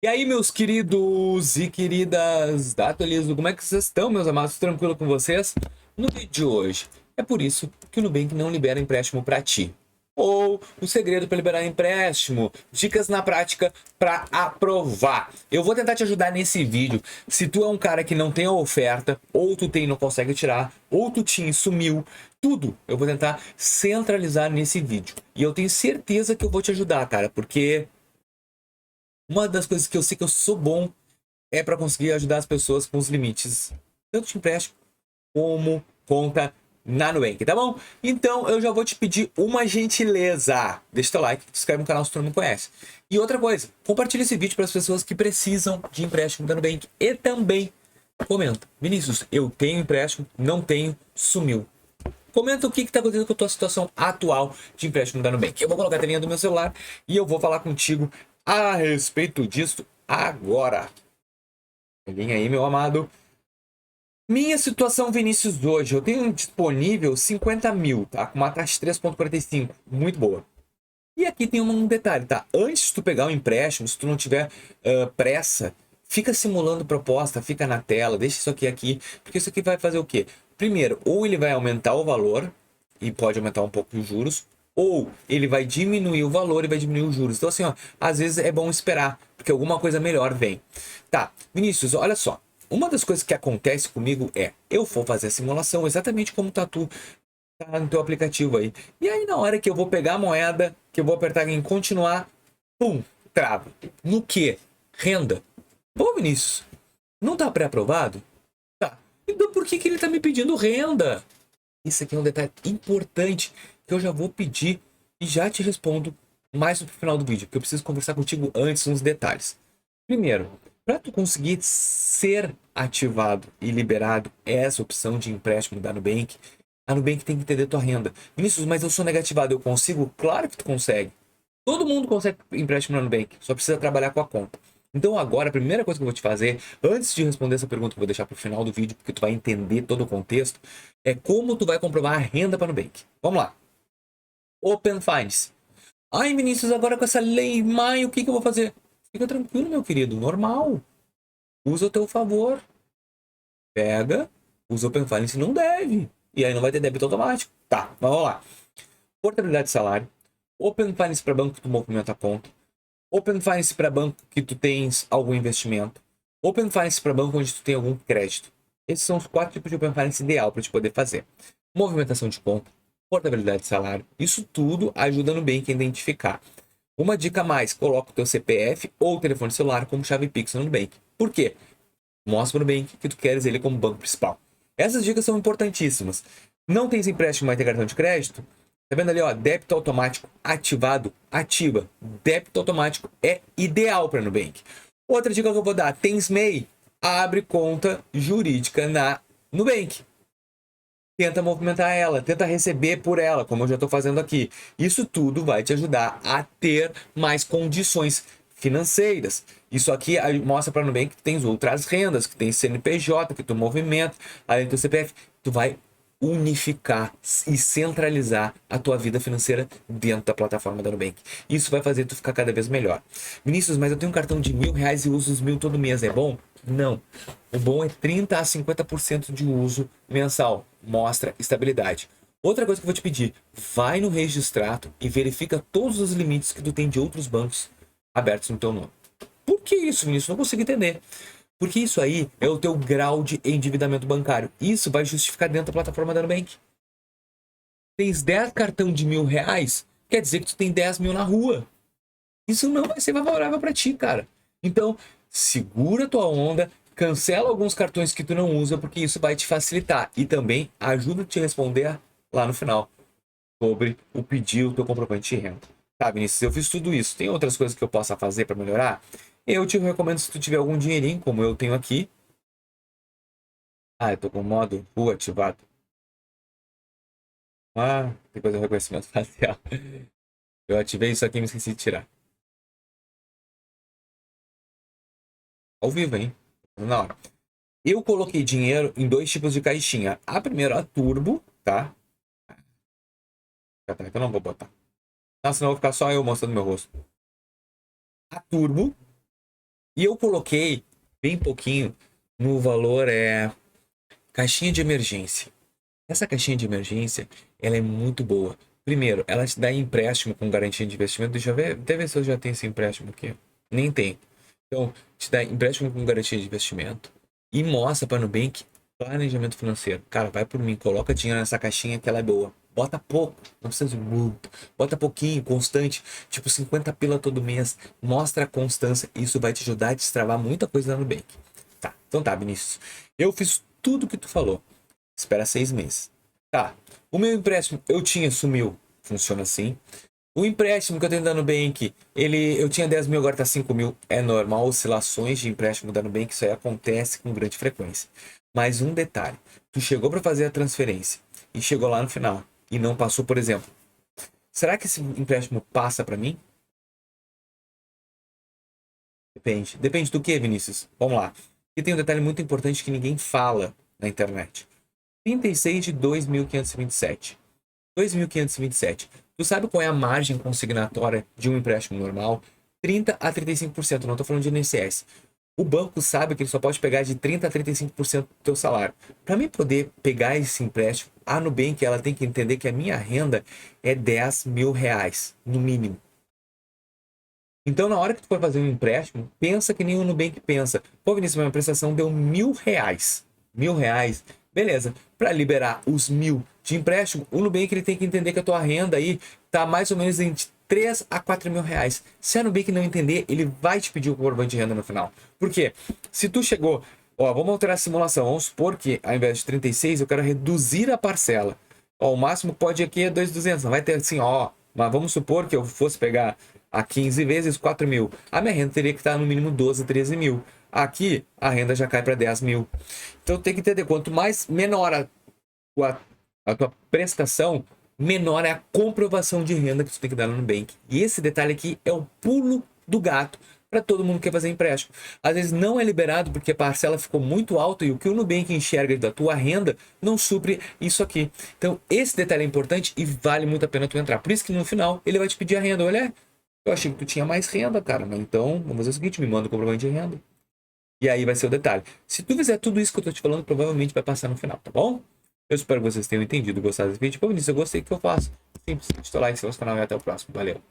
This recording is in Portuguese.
E aí, meus queridos e queridas da Atualizo, como é que vocês estão, meus amados? Tranquilo com vocês? No vídeo de hoje, é por isso que o Nubank não libera empréstimo para ti. Ou o segredo para liberar empréstimo, dicas na prática para aprovar. Eu vou tentar te ajudar nesse vídeo. Se tu é um cara que não tem a oferta, ou tu tem e não consegue tirar, ou tu tinha e sumiu, tudo eu vou tentar centralizar nesse vídeo. E eu tenho certeza que eu vou te ajudar, cara, porque uma das coisas que eu sei que eu sou bom é para conseguir ajudar as pessoas com os limites, tanto de empréstimo como conta na Nubank, tá bom? Então eu já vou te pedir uma gentileza. Deixa teu like, se inscreve no canal se tu não me conhece. E outra coisa, compartilha esse vídeo para as pessoas que precisam de empréstimo da Nubank. E também comenta: Vinícius, eu tenho empréstimo, não tenho, sumiu. Comenta o que está acontecendo com a tua situação atual de empréstimo da Nubank. Eu vou colocar a telinha do meu celular e eu vou falar contigo a respeito disso agora. Peguem aí, meu amado. Minha situação, Vinícius, hoje. Eu tenho disponível 50 mil, tá? Com uma taxa de 3,45. Muito boa. E aqui tem um detalhe, tá? Antes de tu pegar o empréstimo, se tu não tiver pressa, fica simulando proposta, fica na tela, deixa isso aqui, porque isso aqui vai fazer o quê? Primeiro, ou ele vai aumentar o valor, e pode aumentar um pouco os juros, ou ele vai diminuir o valor e vai diminuir os juros. Então, assim, ó, às vezes é bom esperar, porque alguma coisa melhor vem. Tá, Vinícius, olha só. Uma das coisas que acontece comigo é, eu vou fazer a simulação exatamente como tá tu, tá no teu aplicativo aí. E aí, na hora que eu vou pegar a moeda, que eu vou apertar em continuar, pum, trava. No que? Renda. Pô, Vinícius, não tá pré-aprovado? Tá. Então por que que ele tá me pedindo renda? Isso aqui é um detalhe importante que eu já vou pedir e já te respondo mais no final do vídeo, porque eu preciso conversar contigo antes uns detalhes. Primeiro, para tu conseguir ser ativado e liberado essa opção de empréstimo da Nubank, a Nubank tem que entender tua renda. Vinícius, mas eu sou negativado, eu consigo? Claro que tu consegue. Todo mundo consegue empréstimo na Nubank, só precisa trabalhar com a conta. Então agora, a primeira coisa que eu vou te fazer, antes de responder essa pergunta que eu vou deixar para o final do vídeo, porque tu vai entender todo o contexto, é como tu vai comprovar a renda para a Nubank. Vamos lá. Open Finance. Ai, Vinícius, agora com essa lei mãe, o que que eu vou fazer? Fica tranquilo, meu querido, normal. Usa ao teu favor. Pega, usa Open Finance, não deve. E aí não vai ter débito automático. Tá, vamos lá. Portabilidade de salário. Open Finance para banco que tu movimenta a conta. Open Finance para banco que tu tens algum investimento. Open Finance para banco onde tu tem algum crédito. Esses são os 4 tipos de Open Finance ideal para te poder fazer. Movimentação de conta, portabilidade de salário. Isso tudo ajuda no Nubank a identificar. Uma dica a mais, coloca o teu CPF ou telefone celular como chave Pix no Nubank. Por quê? Mostra para o Nubank que tu queres ele como banco principal. Essas dicas são importantíssimas. Não tens empréstimo, mas tem cartão de crédito? Tá vendo ali, ó, débito automático ativado, ativa. Débito automático é ideal para Nubank. Outra dica que eu vou dar, tens MEI? Abre conta jurídica na Nubank. Tenta movimentar ela, tenta receber por ela, como eu já estou fazendo aqui. Isso tudo vai te ajudar a ter mais condições financeiras. Isso aqui mostra para o Nubank que tu tens outras rendas, que tem CNPJ, que tu movimenta, além do teu CPF, tu vai unificar e centralizar a tua vida financeira dentro da plataforma da Nubank. Isso vai fazer tu ficar cada vez melhor. Vinícius, mas eu tenho um cartão de R$ 1.000 e uso os 1.000 todo mês, é bom? Não. O bom é 30 a 50% de uso mensal. Mostra estabilidade. Outra coisa que eu vou te pedir, vai no Registrato e verifica todos os limites que tu tem de outros bancos abertos no teu nome. Por que isso, Vinícius? Não consigo entender. Porque isso aí é o teu grau de endividamento bancário. Isso vai justificar dentro da plataforma da Nubank. Tens 10 cartão de R$ 1.000, quer dizer que tu tem 10 mil na rua. Isso não vai ser favorável para ti, cara. Então, segura tua onda, cancela alguns cartões que tu não usa, porque isso vai te facilitar. E também ajuda a te responder lá no final sobre o pedir o teu comprovante de renda. Tá, Vinícius, eu fiz tudo isso. Tem outras coisas que eu possa fazer para melhorar? Eu te recomendo, se tu tiver algum dinheirinho, como eu tenho aqui. Ah, eu tô com o modo rua ativado. Ah, tem coisa de reconhecimento facial. Eu ativei isso aqui e me esqueci de tirar. Ao vivo, hein? Na hora. Eu coloquei dinheiro em dois tipos de caixinha. A primeira, a turbo, tá? Tá, que eu não vou botar. Não, senão eu vou ficar só eu mostrando meu rosto. A turbo, E eu coloquei bem pouquinho no valor caixinha de emergência. Essa caixinha de emergência, ela é muito boa. Primeiro, ela te dá empréstimo com garantia de investimento. Deixa eu ver, até ver se eu já tenho esse empréstimo aqui. Nem tem. Então, te dá empréstimo com garantia de investimento e mostra para Nubank planejamento financeiro. Cara, vai por mim, coloca dinheiro nessa caixinha que ela é boa. Bota pouco, não precisa de muito. Bota pouquinho, constante, tipo 50 pila todo mês. Mostra a constância. Isso vai te ajudar a destravar muita coisa no Nubank. Tá, então tá, Vinícius. Eu fiz tudo que tu falou. Espera 6 meses. Tá, o meu empréstimo eu tinha, sumiu. Funciona assim. O empréstimo que eu tenho da Nubank, eu tinha 10 mil, agora tá 5 mil. É normal, oscilações de empréstimo da Nubank, isso aí acontece com grande frequência. Mas um detalhe, tu chegou para fazer a transferência e chegou lá no final e não passou, por exemplo. Será que esse empréstimo passa para mim? Depende. Depende do que, Vinícius? Vamos lá. E tem um detalhe muito importante que ninguém fala na internet. 36 de 2.527. 2.527. Tu sabe qual é a margem consignatória de um empréstimo normal? 30 a 35%. Não estou falando de INSS. O banco sabe que ele só pode pegar de 30 a 35% do teu salário. Para mim poder pegar esse empréstimo, a Nubank ela tem que entender que a minha renda é 10 mil reais, no mínimo. Então, na hora que tu for fazer um empréstimo, pensa que nem o Nubank pensa. Pô, Vinícius, minha prestação deu 1.000 reais. 1.000 reais. Beleza. Para liberar os 1.000 de empréstimo, o Nubank ele tem que entender que a tua renda aí tá mais ou menos entre 3 a 4 mil reais. Se a Nubank não entender, ele vai te pedir o comprovante de renda no final. Por quê? Se tu chegou, ó, vamos alterar a simulação. Vamos supor que ao invés de 36, eu quero reduzir a parcela. Ó, o máximo que pode aqui é 2.200. Não vai ter assim, ó. Mas vamos supor que eu fosse pegar a 15 vezes 4 mil. A minha renda teria que estar no mínimo 12, 13 mil. Aqui, a renda já cai para 10 mil. Então tem que entender, quanto mais menor a tua prestação, menor é a comprovação de renda que tu tem que dar no Nubank. E esse detalhe aqui é o pulo do gato para todo mundo que quer fazer empréstimo. Às vezes não é liberado porque a parcela ficou muito alta e o que o Nubank enxerga da tua renda não supre isso aqui. Então esse detalhe é importante e vale muito a pena tu entrar. Por isso que no final ele vai te pedir a renda. Olha, eu achei que tu tinha mais renda, cara. Mas então, vamos fazer o seguinte, me manda o comprovante de renda. E aí vai ser o detalhe. Se tu fizer tudo isso que eu tô te falando, provavelmente vai passar no final, tá bom? Eu espero que vocês tenham entendido, gostado desse vídeo. Pô, Vinícius, eu gostei do que eu faço. Simples, deixa o like, se inscreve no canal e até o próximo. Valeu!